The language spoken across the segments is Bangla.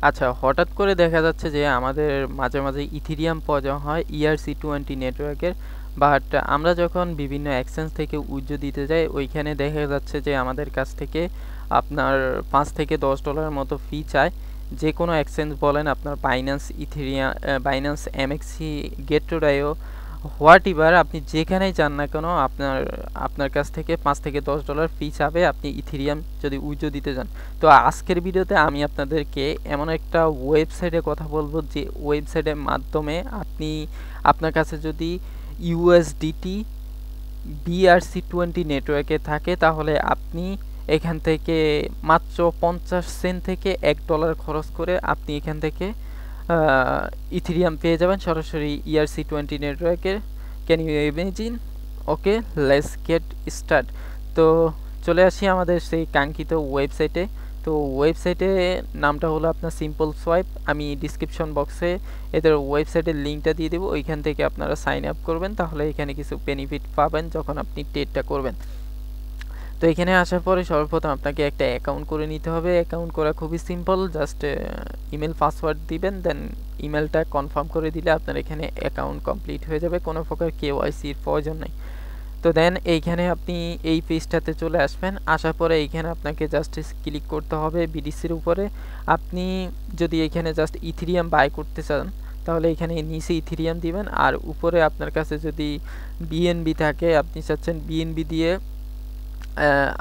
আচ্ছা, হঠাৎ করে দেখা যাচ্ছে যে আমাদের মাঝে মাঝে ইথিরিয়াম পাওয়া যাওয়া হয় ERC20 নেটওয়ার্কের, বাট আমরা যখন বিভিন্ন এক্সচেঞ্জ থেকে উইথড্র দিতে যাই ওইখানে দেখা যাচ্ছে যে আমাদের কাছ থেকে আপনার 5 থেকে $10 মতো ফি চায়। যে কোনো এক্সচেঞ্জ বলেন, আপনার বাইন্যান্স, ইথেরিয়াম, বাইন্যান্স, এমএক্সি, গেট2ডাইও, হোয়াট এভার, আপনি যেখানেই যান না কেন আপনার আপনার কাছ থেকে 5 থেকে $10 ফি চাবে আপনি ইথেরিয়াম যদি উইথড্র দিতে যান। তো আজকের ভিডিওতে আমি আপনাদেরকে এমন একটা ওয়েবসাইটে কথা বলবো যে ওয়েবসাইটের মাধ্যমে আপনি আপনার কাছে যদি ইউএসডিটি BRC20 নেটওয়ার্কে থাকে তাহলে আপনি এখান থেকে মাত্র 50 সেন্ট থেকে $1 খরচ করে আপনি এখান থেকে ইথেরিয়াম পেয়ে যাবেন সরাসরি ERC20 নেটওয়ার্কের। Can you imagine? Okay, let's get start. তো চলে আসি আমাদের সেই কাঙ্ক্ষিত ওয়েবসাইটে। তো ওয়েবসাইটে নামটা হলো আপনার সিম্পল সোয়াইপ। আমি ডিসক্রিপশন বক্সে এদের ওয়েবসাইটের লিঙ্কটা দিয়ে দেবো, ওইখান থেকে আপনারা সাইন আপ করবেন, তাহলে এখানে কিছু বেনিফিট পাবেন যখন আপনি ট্রেডটা করবেন। তো এখানে আসার পরে সর্বপ্রথম আপনাকে একটা অ্যাকাউন্ট করে নিতে হবে। অ্যাকাউন্ট করা খুবই সিম্পল, জাস্ট ইমেল পাসওয়ার্ড দিবেন, দেন ইমেলটা কনফার্ম করে দিলে আপনার এখানে অ্যাকাউন্ট কমপ্লিট হয়ে যাবে, কোনো প্রকার কেওয়াইসির প্রয়োজন নেই। তো দেন এইখানে আপনি এই পেজটাতে চলে আসবেন। আসার পরে এইখানে আপনাকে জাস্ট ক্লিক করতে হবে বিডিসির উপরে। আপনি যদি এখানে জাস্ট ইথেরিয়াম বাই করতে চান তাহলে এখানে নিচে ইথেরিয়াম দিবেন, আর উপরে আপনার কাছে যদি বিএনবি থাকে, আপনি চাচ্ছেন বিএনবি দিয়ে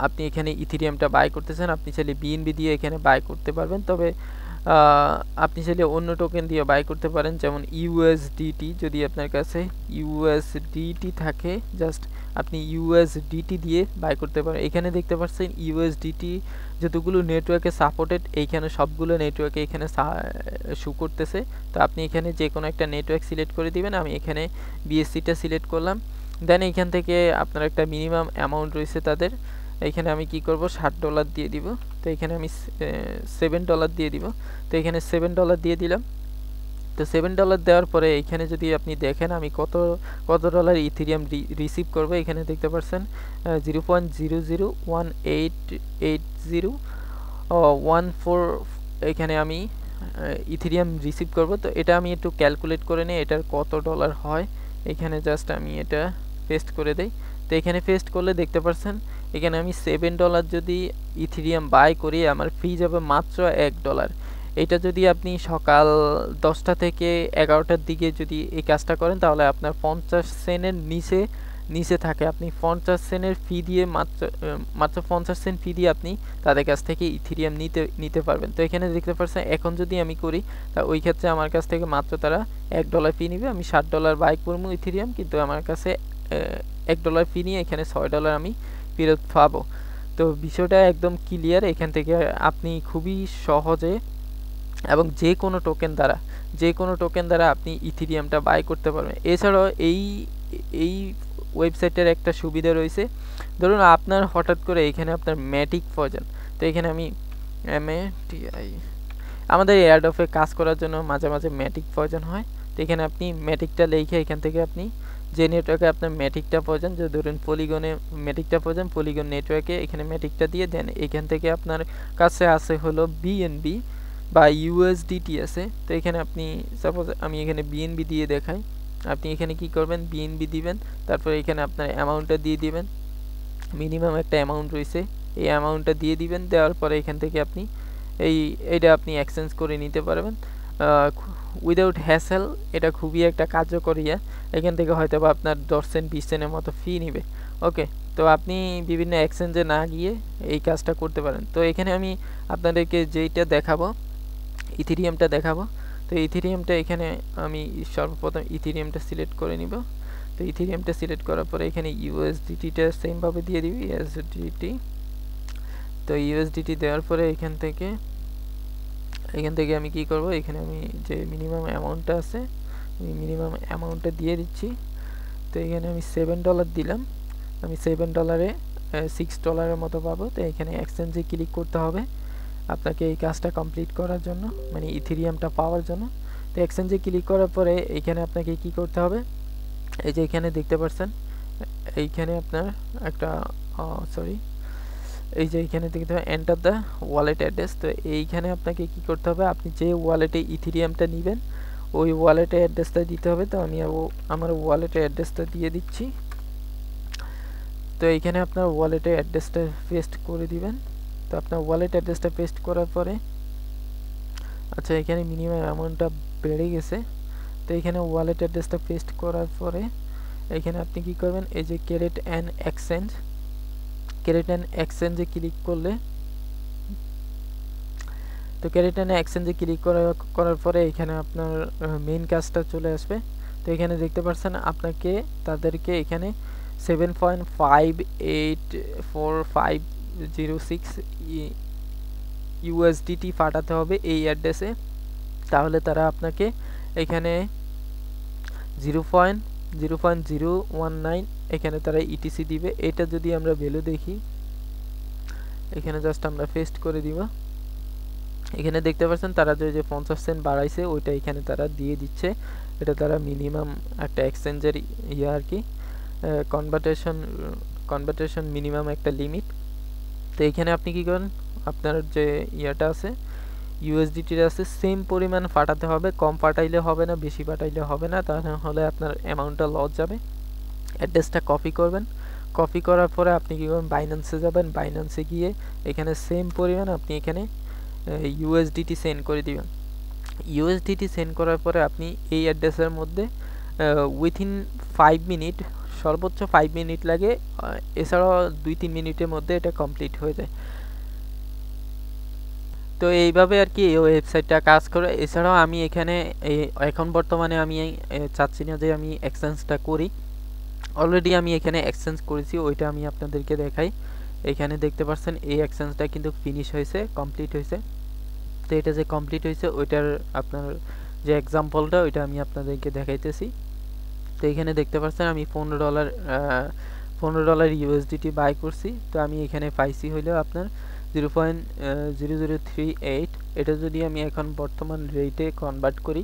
আপনি এখানে ইথেরিয়ামটা বাই করতেছেন, আপনি চাইলে বিএনবি দিয়ে এখানে বাই করতে পারবেন। তবে আপনি চাইলে অন্য টোকেন দিয়ে বাই করতে পারেন, যেমন ইউএসডিটি। যদি আপনার কাছে ইউএসডিটি থাকে জাস্ট আপনি ইউএসডিটি দিয়ে বাই করতে পারেন। এখানে দেখতে পাচ্ছেন ইউএসডিটি যতগুলো নেটওয়ার্কে সাপোর্টেড, এইখানে সবগুলো নেটওয়ার্কে এখানে শো করতেছে। তো আপনি এখানে যে কোনো একটা নেটওয়ার্ক সিলেক্ট করে দিবেন। আমি এখানে বিএসসিটা সিলেক্ট করলাম। দেন এইখান থেকে আপনার একটা মিনিমাম অ্যামাউন্ট রয়েছে তাদের। এইখানে আমি কি করব, $60 দিয়ে দিব। তো এখানে আমি $7 দিয়ে দিব। তো এখানে $7 দিয়ে দিলাম। তো $7 দেওয়ার পরে এখানে যদি আপনি দেখেন আমি কত ডলার ইথেরিয়াম রিসিভ করব, এখানে দেখতে পাচ্ছেন 0.0018801 এখানে আমি ইথেরিয়াম রিসিভ করব। তো এটা আমি একটু ক্যালকুলেট করে নিই এটার কত ডলার হয়। এখানে জাস্ট আমি এটা পেস্ট করে দেই। তো এখানে পেস্ট করলে দেখতে পাচ্ছেন এখানে আমি $7 যদি ইথেরিয়াম বাই করি আমার ফি যাবে মাত্র $1। এটা যদি আপনি সকাল 10টা থেকে 11টার দিকে যদি এই কাজটা করেন তাহলে আপনার 50 সেন্টের নিচে থাকে। আপনি 50 সেন্টের ফি দিয়ে মাত্র 50 সেন্ট ফি দিয়ে আপনি তাদের কাছ থেকে ইথেরিয়াম নিতে পারবেন। তো এখানে দেখতে পাচ্ছেন এখন যদি আমি করি তা ওই ক্ষেত্রে আমার কাছ থেকে মাত্র তারা $1 ফি নিবে। আমি $60 বাই করবো ইথেরিয়াম, কিন্তু আমার কাছে $1 ফি নিয়ে এখানে $6 আমি ফেরত পাবো। তো বিষয়টা একদম ক্লিয়ার। এখান থেকে আপনি খুবই সহজে এবং যে কোনো টোকেন দ্বারা আপনি ইথেরিয়ামটা বাই করতে পারবেন। এছাড়াও এই ওয়েবসাইটের একটা সুবিধা রয়েছে, ধরুন আপনার হঠাৎ করে এখানে আপনার ম্যাটিক প্রয়োজন। তো এখানে আমি MATI, আমাদের এয়ারড্রপে কাজ করার জন্য মাঝে মাঝে ম্যাটিক প্রয়োজন হয়। তো এখানে আপনি ম্যাটিকটা লিখে এখান থেকে আপনি যে নেটওয়ার্কে আপনার ম্যাটিকটা প্রয়োজন, যে ধরুন পলিগনে ম্যাটিকটা প্রয়োজন, পলিগন নেটওয়ার্কে এখানে ম্যাটিকটা দিয়ে দেন। এখান থেকে আপনার কাছে আছে হলো বিএনবি বা ইউএসডিটি আছে। তো এখানে আপনি সাপোজ আমি এখানে বিএনবি দিয়ে দেখাই। আপনি এখানে কি করবেন, বিএনবি দিবেন, তারপর এখানে আপনার অ্যামাউন্টটা দিয়ে দিবেন। মিনিমাম একটা অ্যামাউন্ট রয়েছে, এই অ্যামাউন্টটা দিয়ে দিবেন। দেওয়ার পরে এখান থেকে আপনি এইটা আপনি এক্সচেঞ্জ করে নিতে পারবেন উইদাউট হ্যাসেল। এটা খুবই একটা কার্যকরী। এখান থেকে হয়তো বা আপনার 10 সেন্ট 20 সেন্টের মতো ফি নেবে। ওকে, তো আপনি বিভিন্ন এক্সচেঞ্জে না গিয়ে এই কাজটা করতে পারেন। তো এখানে আমি আপনাদেরকে যেইটা দেখাবো, ইথেরিয়ামটা দেখাবো। তো ইথেরিয়ামটা এখানে আমি সর্বপ্রথম ইথেরিয়ামটা সিলেক্ট করে নিব। তো ইথেরিয়ামটা সিলেক্ট করার পরে এখানে ইউএসডিটিটা সেমভাবে দিয়ে দিবি, ইউএসডিটি। তো ইউএসডিটি দেওয়ার পরে এখান থেকে আমি কি করব, এখানে আমি যে মিনিমাম অ্যামাউন্টটা আছে আমি মিনিমাম অ্যামাউন্টটা দিয়ে দিচ্ছি। তো এখানে আমি $7 দিলাম। আমি $7 $6 মতো পাবো। তো এখানে এক্সচেঞ্জে ক্লিক করতে হবে আপনাকে এই কাজটা কমপ্লিট করার জন্য, মানে ইথেরিয়ামটা পাওয়ার জন্য। তো এক্সচেঞ্জে ক্লিক করার পরে এখানে আপনাকে কি করতে হবে, এই যে এখানে দেখতে পাচ্ছেন এইখানে আপনার একটা এই যে এখানে দেখতে হবে এন্টার দ্য ওয়ালেট অ্যাড্রেস। তো এইখানে আপনাকে কি করতে হবে, আপনি যে ওয়ালেটে ইথেরিয়ামটা নেবেন ওই ওয়ালেটের অ্যাড্রেসটা দিতে হবে। তো আমি আমার ওয়ালেটের অ্যাড্রেসটা দিয়ে দিচ্ছি। তো এইখানে আপনার ওয়ালেটের অ্যাড্রেসটা পেস্ট করে দিবেন। তো আপনার ওয়ালেট অ্যাড্রেসটা পেস্ট করার পরে আচ্ছা এখানে মিনিমাম অ্যামাউন্টটা বেড়ে গেছে। তো এখানে ওয়ালেট অ্যাড্রেসটা পেস্ট করার পরে এখানে আপনি কি করবেন, এই যে ক্রিয়েট অ্যান এক্সচেঞ্জে ক্লিক করলে, তো ক্রিয়েট অ্যান এক্সচেঞ্জে ক্লিক করার পরে এখানে আপনার মেইন কাজটা চলে আসবে। তো এখানে দেখতে পাচ্ছেন আপনাকে তাদেরকে এখানে 7.5844506 USDT পাঠাতে হবে এই অ্যাড্রেসে। তাহলে তারা আপনাকে এখানে 0.019 এখানে তারা ইটিসি দিবে। এটা যদি আমরা ভ্যালু দেখি, এখানে জাস্ট আমরা পেস্ট করে দিব। এখানে দেখতে পাচ্ছেন তারা যে 50 সেন্ট বাড়াইছে ওইটা এখানে তারা দিয়ে দিচ্ছে। এটা তারা মিনিমাম একটা এক্সচেঞ্জের আর কি কনভার্টেশন মিনিমাম একটা লিমিট। তো এখানে আপনি কি করেন, আপনার যে ইয়াটা আছে ইউএসডিটির আছে সেম পরিমাণ পাঠাতে হবে, কম পাঠাইলে হবে না, বেশি পাঠাইলে হবে না, তাহলে আপনার অ্যামাউন্টটা লস যাবে। অ্যাড্রেসটা কপি করবেন, কপি করার পরে আপনি কি করবেন, বাইন্যান্সে যাবেন, বাইন্যান্সে গিয়ে এখানে সেম পরিমাণ আপনি এখানে ইউএসডিটি সেন্ড করে দিবেন। ইউএসডিটি সেন্ড করার পরে আপনি এই অ্যাড্রেসের মধ্যে উইথিন 5 মিনিট, সর্বোচ্চ 5 মিনিট লাগে, এছাড়াও 2-3 মিনিটের মধ্যে এটা কমপ্লিট হয়ে যায়। তো এইভাবে আর কি এই ওয়েবসাইটটা কাজ করে। এছাড়াও আমি এখানে এখন বর্তমানে আমি চাচ্ছি না যে আমি এক্সচেঞ্জটা করি, অলরেডি আমি এখানে এক্সচেঞ্জ করেছি, ওইটা আমি আপনাদেরকে দেখাই। এখানে দেখতে পাচ্ছেন এই এক্সচেঞ্জটা কিন্তু ফিনিশ হয়েছে, কমপ্লিট হয়েছে। তো এটা যে কমপ্লিট হয়েছে ওইটার আপনার যে এক্সাম্পলটা ওইটা আমি আপনাদেরকে দেখাইতেছি। তো এখানে দেখতে পাচ্ছেন আমি $15 ইউএসডিটি বাই করছি। তো আমি এখানে পাইছি হইলেও আপনার 0.0038। এটা যদি আমি এখন বর্তমান রেটে কনভার্ট করি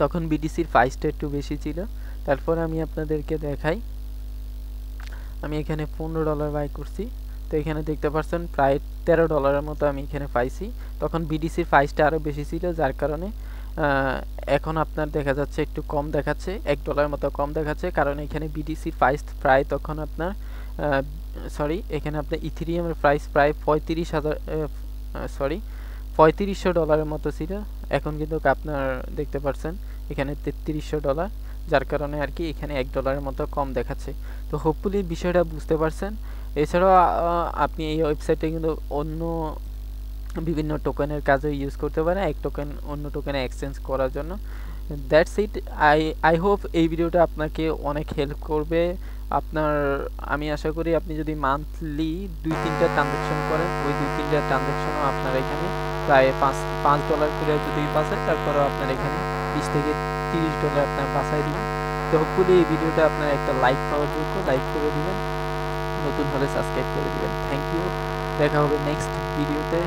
তখন বিটিসির প্রাইসটা একটু বেশি ছিল। তারপর আমি আপনাদেরকে দেখাই, আমি এখানে $15 বাই করছি। তো এখানে দেখতে পাচ্ছেন প্রায় $13 মতো আমি এখানে পাইছি। তখন বিডিসির প্রাইসটা আরও বেশি ছিল, যার কারণে এখন আপনার দেখা যাচ্ছে একটু কম দেখাচ্ছে, $1 মতো কম দেখাচ্ছে, কারণ এখানে বিডিসির প্রাইস প্রায় তখন আপনার এখানে আপনার ইথেরিয়ামের প্রাইস প্রায় $3500 মতো ছিল। এখন কিন্তু আপনার দেখতে পাচ্ছেন এখানে $3300, যার কারণে আর কি এখানে $1 মতো কম দেখাচ্ছে। তো হোপফুলি বিষয়টা বুঝতে পারছেন। এছাড়াও আপনি এই ওয়েবসাইটে কিন্তু অন্য বিভিন্ন টোকেনের কাজে ইউজ করতে পারেন, এক টোকেন অন্য টোকেনে এক্সচেঞ্জ করার জন্য। That's it. আই হোপ এই ভিডিওটা আপনাকে অনেক হেল্প করবে। আমি আশা করি আপনি যদি মান্থলি 2-3টা ট্রানজাকশন করেন, ওই 2-3টা ট্রানজাকশনও আপনার এখানে প্রায় $5 করে যদি বাঁচে, তারপরেও আপনার এখানে $20 থেকে $30 আপনার বাঁচাই দিবেন। তো হোপফুলি এই ভিডিওটা আপনার একটা লাইক পাওয়ার যোগ্য, লাইক করে দিবেন, নতুন হলে সাবস্ক্রাইব করে দিবেন। থ্যাংক ইউ, দেখা হবে নেক্সট ভিডিওতে।